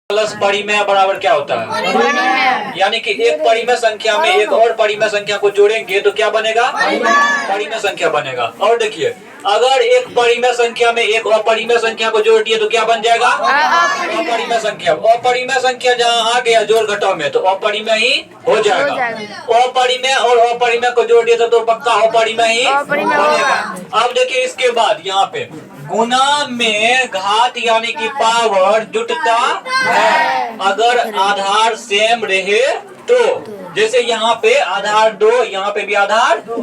Plus परिमेय बराबर क्या होता है? यानी कि एक परिमेय संख्या में एक और परिमेय संख्या को जोड़ेंगे तो क्या बनेगा? परिमेय संख्या बनेगा। और देखिए, अगर एक परिमेय संख्या में एक अपरिमेय संख्या को जोड़ दिए तो क्या बन जाएगा? अपरिमेय संख्या। अपरिमेय संख्या जहाँ आ गया जोड़ घटाव में तो अपरिमेय ही हो जाएगा। अपरिमेय और अपरिमेय को जोड़ दिए तो पक्का अपरिमेय ही बनेगा। अब देखिए, इसके बाद यहाँ पे गुना में घात यानी कि पावर जुटता है अगर आधार सेम रहे तो। जैसे यहाँ पे आधार 2, यहाँ पे भी आधार 2,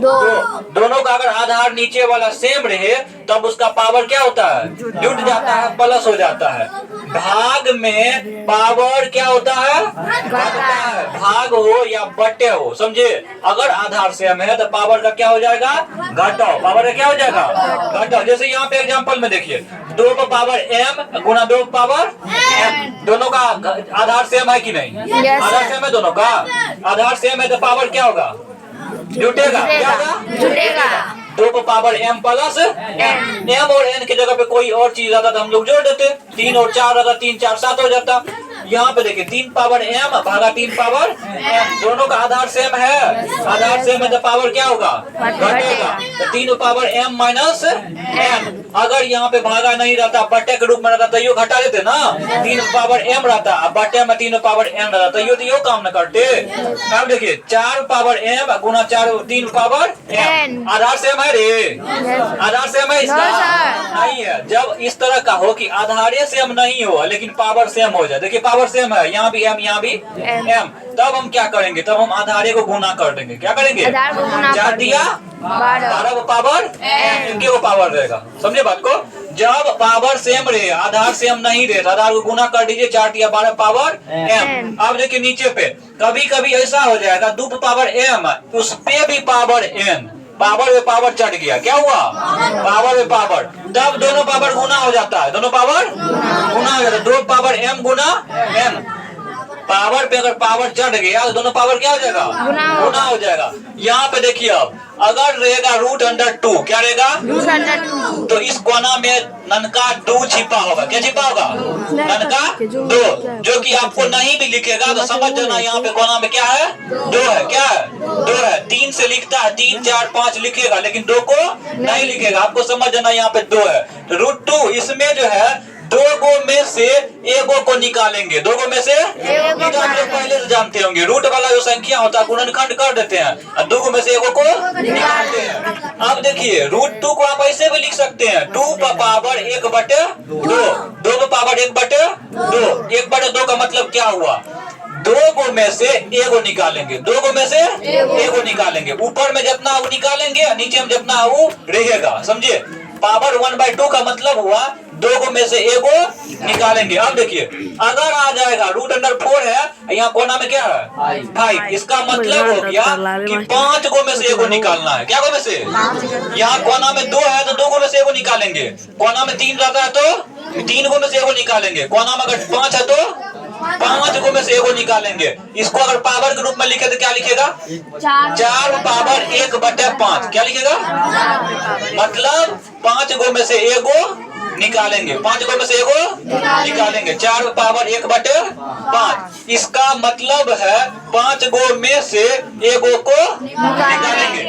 दोनों का अगर आधार नीचे वाला सेम रहे तब उसका पावर क्या होता है? जुट जाता है, प्लस हो जाता है। भाग में पावर क्या होता है? घटता है। भाग हो या बटे हो, समझे? अगर आधार सेम है तो पावर का क्या हो जाएगा? घटाओ। पावर का क्या हो जाएगा? घटाओ। जैसे यहाँ पे एग्जांपल में देखिए, 2 पर पावर m गुना 2 पर पावर m, दोनों का आधार सेम है कि नहीं? आधार सेम है दोनों का। आधार सेम है तो पावर क्या होगा? जुटेगा। क्या होगा? जुटेगा। 2 पर पावर m प्लस m और n की जगह पे कोई और चीज आता तो हम लोग जोड़ देते। 3 और 4 अगर 3 4 7 हो जाता। यहाँ पे देखिए 3 पावर m भागा 3 पावर m, दोनों का आधार सेम है। आधार सेम है तो पावर क्या होगा? घटेगा। तो 3 पावर m माइनस m। अगर यहाँ पे भागा नहीं रहता, बटे के रूप में रहता तो यो घटा देते ना। 3 पावर m रहता, अब बटे में 3 पावर m रहता तो यो काम न करते। अब देखिए 4 पावर m गुना 3 पावर m, आधार सेम है रे? आधार सेम है इसका? नहीं है। जब इस तरह का हो कि आधारे सेम नहीं हो लेकिन पावर सेम हो जाए, देखिए पावर सेम है, यहाँ भी m यहाँ भी m, तब हम क्या करेंगे? तब हम आधारे को गुना कर देंगे। क्या करेंगे? 4 दिया 12 को पावर m, को पावर रहेगा। समझे बात को? जब पावर सेम रहे, आधार सेम नहीं रहे, आधार को गुना कर दीजिए, 4 दिया 12 पावर m। अब देखिए नीचे पे कभी कभी ऐसा हो जाएगा 2 पावर m उस पे भी पावर n, पावर में पावर चढ़ गया। क्या हुआ? पावर में पावर, तब दोनों पावर गुना हो जाता है। दोनों पावर गुना हो जाता है। 2 पावर m गुना m, पावर पे अगर पावर चढ़ गया तो दोनों पावर क्या हो जाएगा? गुना हो जाएगा। यहाँ पे देखिए, अब अगर रहेगा √2, क्या रहेगा? तो इस कोना में ननका 2 छिपा होगा। क्या छिपा होगा? ननका 2, जो कि आपको नहीं भी लिखेगा तो समझ जाना यहाँ पे कोना में क्या है? 2 है। क्या है? 2 है। 3 से लिखता है, 3 4 5 लिखेगा लेकिन 2 को नहीं लिखेगा। आपको समझ जाना यहाँ पे 2 है। √2 इसमें जो है 2 गो में से एगो को निकालेंगे। 2 गो में से ये तो आप लोग पहले से जानते होंगे, रूट वाला जो संख्या होता है गुणनखंड कर देते हैं और 2 गो में से एगो को निकालते हैं। अब देखिए √2 को आप ऐसे भी लिख सकते हैं, 2 पर पावर 1/2, 2 पर पावर 1/2। 1/2 का मतलब क्या हुआ? 2 गो में से एगो निकालेंगे। 2 गो में से एगो निकालेंगे। ऊपर में जितना वो निकालेंगे, नीचे में जितना वो रहेगा। समझिए, पावर 1/2 का मतलब हुआ 2 गो में से एगो निकालेंगे। अब देखिए, अगर आ जाएगा √4 है, यहाँ कोना में क्या है? 5। इसका मतलब हो गया कि 5 गो में से एगो निकालना है। क्या गो में से? यहाँ कोना में 2 है तो 2 गो में से एगो निकालेंगे। कोना में 3 रहता है तो 3 गो में से एगो निकालेंगे। कोना में अगर 5 है तो 5 गो में से एगो निकालेंगे। इसको अगर पावर के रूप में लिखे तो क्या लिखेगा? 4 पावर 1/5। क्या लिखेगा? मतलब 5 गो में से एगो निकालेंगे। 5 गो में से एगो निकालेंगे। 4 पावर 1/5। इसका मतलब है 5 गो में से एगो को निकालेंगे।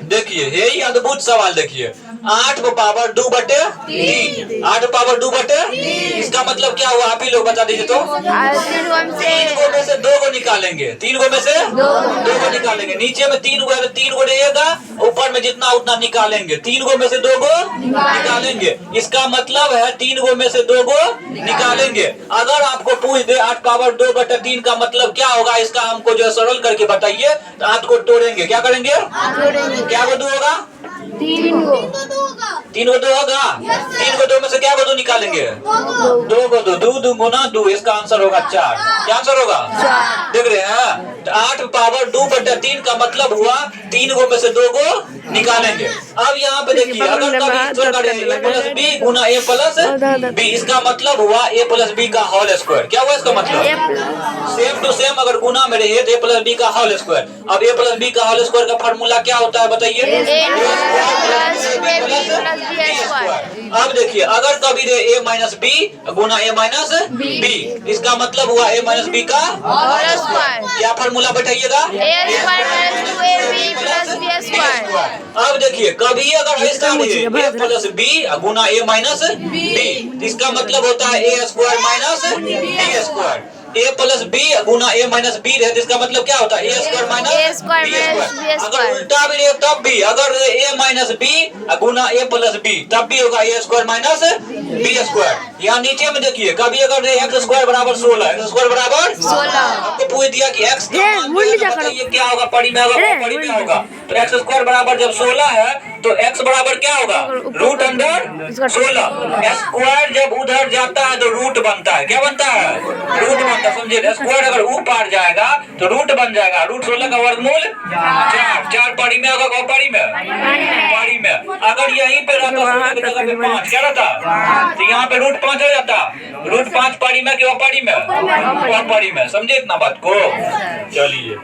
देखिए यही अद्भुत सवाल। देखिए 8 पावर 2/3, 8 पावर 2/3, इसका मतलब क्या हुआ? आप ही लोग बता दीजिए तो। 3 गो में से 2 गो निकालेंगे। 3 गो में से 2 गो निकालेंगे। नीचे में 3 गो है तो 3 गो रहेगा, ऊपर में जितना उतना निकालेंगे। 3 गो में से 2 गो निकालेंगे। इसका मतलब है 3 गो में से 2 गो निकालेंगे। अगर आपको पूछ दे 8 पावर 2/3 का मतलब क्या होगा, इसका हमको जो सरल करके बताइए तो 8 को तोड़ेंगे। क्या करेंगे? क्या गो 2 होगा? 3 गो 3 गो 2 होगा। 3 गो 2 में से क्या गो 2 निकालेंगे? 2 गो 2, 2 गुना 2, इसका आंसर होगा 4। क्या आंसर होगा? देख रहे हैं? तो 8 पावर 2/3 का मतलब हुआ 3 गो में से 2 गो निकालेंगे। अब यहाँ पे देखिए, अगर कभी a plus b Guna a plus b, इसका मतलब हुआ a प्लस b का होल स्क्वायर। क्या हुआ इसका मतलब? सेम टू सेम अगर गुना में रहे तो a प्लस b का होल स्क्वायर। अब a प्लस b का होल स्क्वायर का फॉर्मूला क्या होता है बताइए? Plus 2ab plus b square. अब देखिए अगर कभी दे a माइनस बी गुना a माइनस बी, इसका मतलब हुआ a माइनस बी का होल स्क्वायर। क्या फार्मूला बैठाइएगा a square minus 2ab plus b square. अब देखिए कभी अगर ऐसा दिए a प्लस बी गुना a माइनस बी, इसका मतलब होता है a square minus b square. a plus B गुना a माइनस बी रहे, इसका मतलब क्या होता है a square minus a square b minus b अगर स्क्वायर। उल्टा भी रहे तब भी अगर a माइनस बी गुना a प्लस बी तब भी होगा a square minus b square. यहाँ नीचे में देखिए कभी अगर एक्स स्क्वायर बराबर 16, एक्स स्क्वायर बराबर 16। आपको पूछ दिया कि x का मान बताइए क्या होगा पड़ी में, अगर वो पड़ी में होगा तो एक्स स्क्वायर बराबर जब 16 है तो x बराबर क्या होगा रूट अंडर 16। स्क्वायर जब उधर जाता है तो रूट बनता है, क्या बनता है रूट बनता है, समझे। स्क्वायर अगर ऊपर जाएगा तो रूट बन जाएगा, रूट 16 का वर्गमूल 4, 4 पड़ी में होगा, पड़ी में पड़ी में। अगर यहीं पे रहता 16 की जगह पे 5 क्या रहता तो यहाँ पे रूट 5 हो जाता, रूट 5 पड़ी में कि पड़ी में पड़ी में, समझे इतना बात को। चलिए